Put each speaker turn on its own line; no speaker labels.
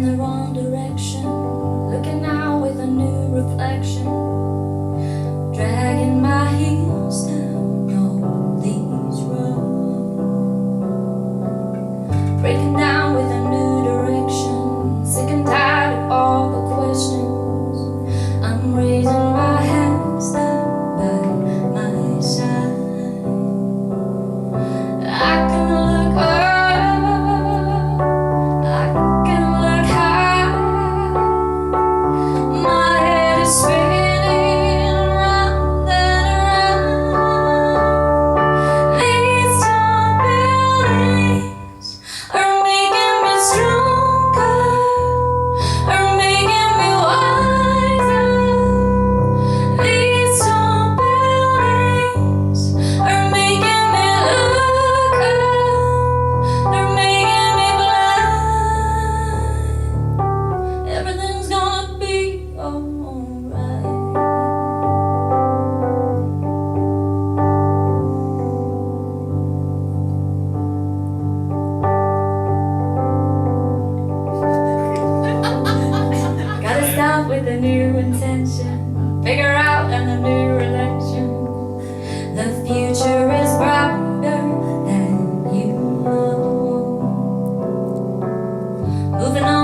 in the wrong direction, looking out with a new reflection, dragging my heels down all these roads, breaking down with a new direction, sick and tired of all the questions. I'm raising my hands down by my side. I can look up, I can look high. My head is spinning round and around. These tall buildings are making me stronger, are making me wiser. These tall buildings are making me look up, they're making me blind. Everything's gonna be alright. Gotta start with a new intention, figure out in a new election. The future is brighter than you know. Moving on.